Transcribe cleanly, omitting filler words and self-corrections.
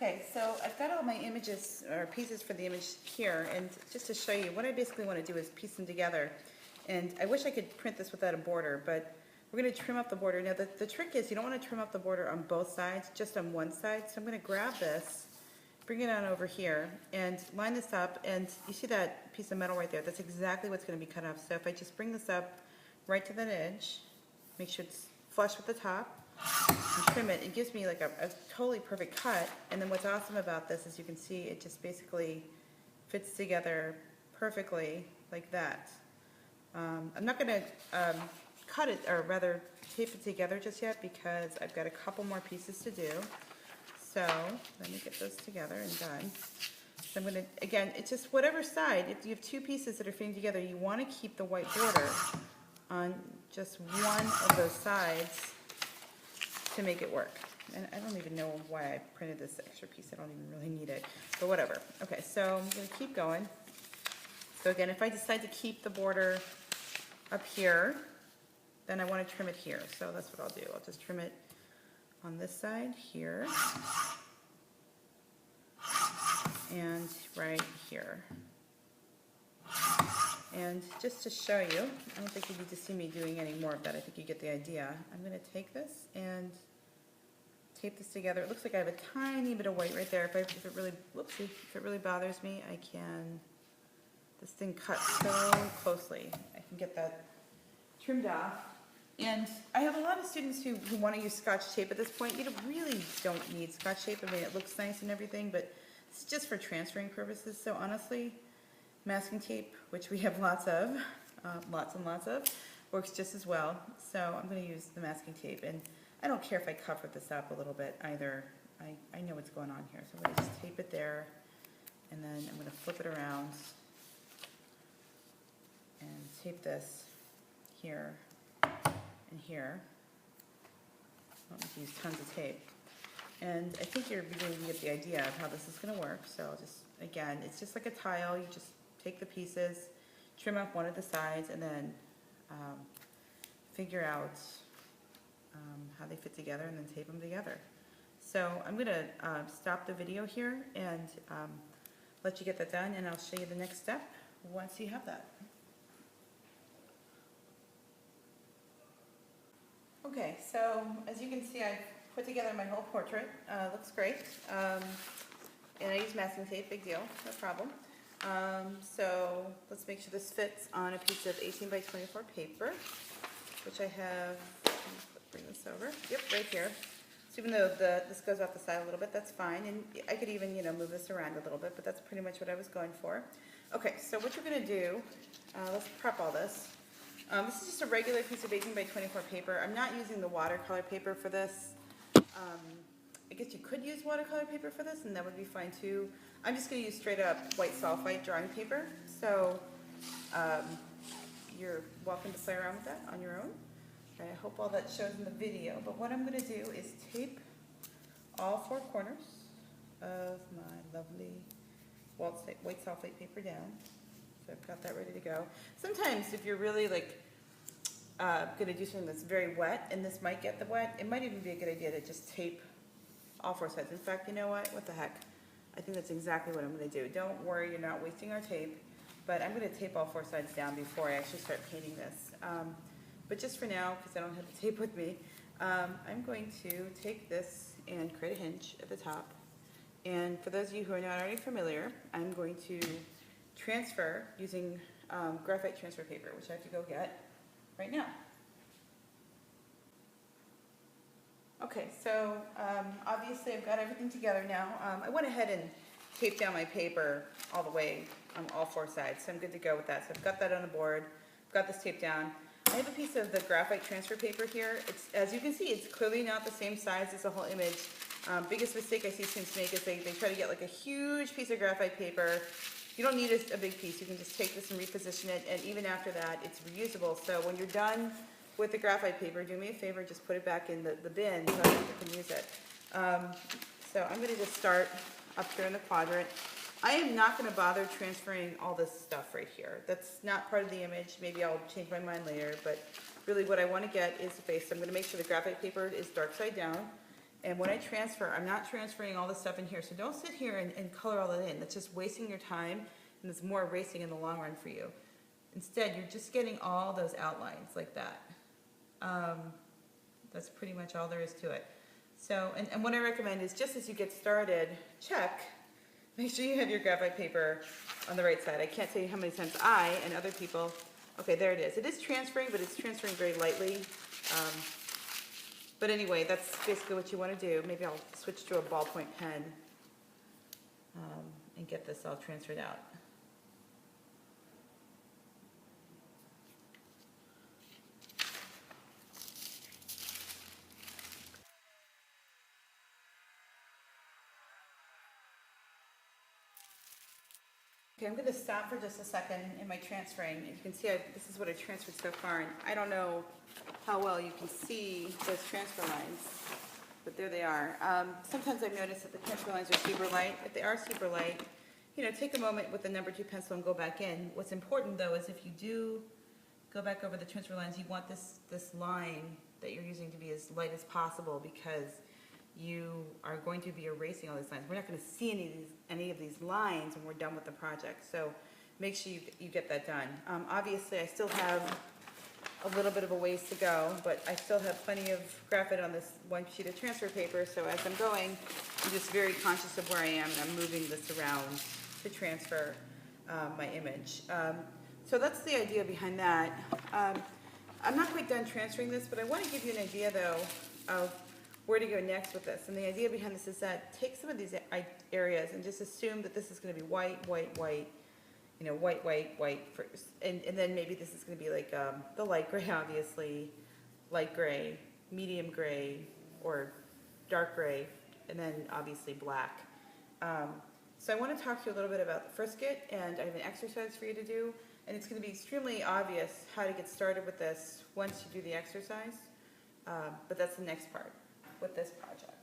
Okay, so I've got all my images or pieces for the image here, and just to show you, what I basically want to do is piece them together. And I wish I could print this without a border, but we're going to trim up the border. Now the trick is you don't want to trim up the border on both sides, just on one side. So I'm going to grab this, bring it on over here, and line this up, and you see that piece of metal right there? That's exactly what's going to be cut off. So if I just bring this up right to that edge, make sure it's flush with the top, and trim it, it gives me like a totally perfect cut. And then what's awesome about this is you can see it just basically fits together perfectly like that. I'm not going to cut it, or rather tape it together just yet, because I've got a couple more pieces to do. So let me get those together and done. So I'm going to, again, it's just whatever side, if you have two pieces that are fitting together, you want to keep the white border on just one of those sides to make it work. And I don't even know why I printed this extra piece. I don't even really need it, but whatever. Okay, so I'm going to keep going. So again, if I decide to keep the border up here, then I want to trim it here. So that's what I'll do. I'll just trim it on this side here and right here. And just to show you, I don't think you need to see me doing any more of that. I think you get the idea. I'm going to take this and tape this together. It looks like I have a tiny bit of white right there. If it really, whoopsie, if it really bothers me, I can, this thing cuts so closely. I can get that trimmed off. And I have a lot of students who want to use Scotch tape at this point. You really don't need Scotch tape. I mean, it looks nice and everything, but it's just for transferring purposes. So honestly, masking tape, which we have lots of, lots and lots of, works just as well. So I'm going to use the masking tape, and I don't care if I cover this up a little bit either. I know what's going on here. So I'm going to just tape it there, and then I'm going to flip it around and tape this here and here. I don't need to use tons of tape. And I think you're beginning to get the idea of how this is going to work. So I'll just, again, it's just like a tile. You just take the pieces, trim up one of the sides, and then figure out how they fit together, and then tape them together. So I'm going to stop the video here and let you get that done, and I'll show you the next step once you have that. Okay, so as you can see, I've put together my whole portrait. Looks great. And I use masking tape, big deal, no problem. So let's make sure this fits on a piece of 18 by 24 paper, which I have, bring this over, yep, right here. So even though this goes off the side a little bit, that's fine. And I could even, move this around a little bit, but that's pretty much what I was going for. Okay, so what you're gonna do, let's prep all this. This is just a regular piece of 18 by 24 paper. I'm not using the watercolor paper for this. I guess you could use watercolor paper for this, and that would be fine too. I'm just going to use straight up white sulfite drawing paper. So you're welcome to play around with that on your own. And I hope all that shows in the video. But what I'm going to do is tape all four corners of my lovely white sulfite paper down. So I've got that ready to go. Sometimes if you're really going to do something that's very wet, and this might get the wet, it might even be a good idea to just tape all four sides. In fact, you know what the heck? I think that's exactly what I'm going to do. Don't worry, you're not wasting our tape, but I'm going to tape all four sides down before I actually start painting this. But just for now, because I don't have the tape with me, I'm going to take this and create a hinge at the top. And for those of you who are not already familiar, I'm going to transfer using graphite transfer paper, which I have to go get right now. Okay, so obviously I've got everything together now. I went ahead and taped down my paper all the way on all four sides, so I'm good to go with that. So I've got that on the board, I've got this taped down. I have a piece of the graphite transfer paper here. It's, as you can see, it's clearly not the same size as the whole image. Biggest mistake I see students make is they try to get like a huge piece of graphite paper. You don't need a big piece. You can just take this and reposition it, and even after that, it's reusable. So when you're done with the graphite paper, do me a favor, just put it back in the bin so I can use it. So I'm going to just start up here in the quadrant. I am not going to bother transferring all this stuff right here. That's not part of the image. Maybe I'll change my mind later, but really what I want to get is the base. So I'm going to make sure the graphite paper is dark side down, And when I transfer, I'm not transferring all the stuff in here, so don't sit here and color all that in. That's just wasting your time, and it's more erasing in the long run for you. Instead, you're just getting all those outlines like that. That's pretty much all there is to it. So, and what I recommend is just as you get started, make sure you have your graphite paper on the right side. I can't tell you how many times I and other people, okay, there it is. It is transferring, but it's transferring very lightly. But anyway, that's basically what you want to do. Maybe I'll switch to a ballpoint pen and get this all transferred out. Okay, I'm going to stop for just a second in my transferring. You can see this is what I transferred so far, and I don't know how well you can see those transfer lines, but there they are. Sometimes I've noticed that the transfer lines are super light. If they are super light, take a moment with the number 2 pencil and go back in. What's important though is if you do go back over the transfer lines, you want this line that you're using to be as light as possible, because you are going to be erasing all these lines. We're not going to see any of these lines when we're done with the project, so make sure you get that done. Obviously, I still have a little bit of a ways to go, but I still have plenty of graphite on this one sheet of transfer paper, so as I'm going, I'm just very conscious of where I am, and I'm moving this around to transfer my image. So that's the idea behind that. I'm not quite done transferring this, but I want to give you an idea, though, of where to go next with this. And the idea behind this is that take some of these areas and just assume that this is going to be white, white, white, white, white, white first. And then maybe this is going to be like the light gray, obviously, light gray, medium gray, or dark gray, and then obviously black. So I want to talk to you a little bit about the frisket, and I have an exercise for you to do. And it's going to be extremely obvious how to get started with this once you do the exercise. But that's the next part with this project.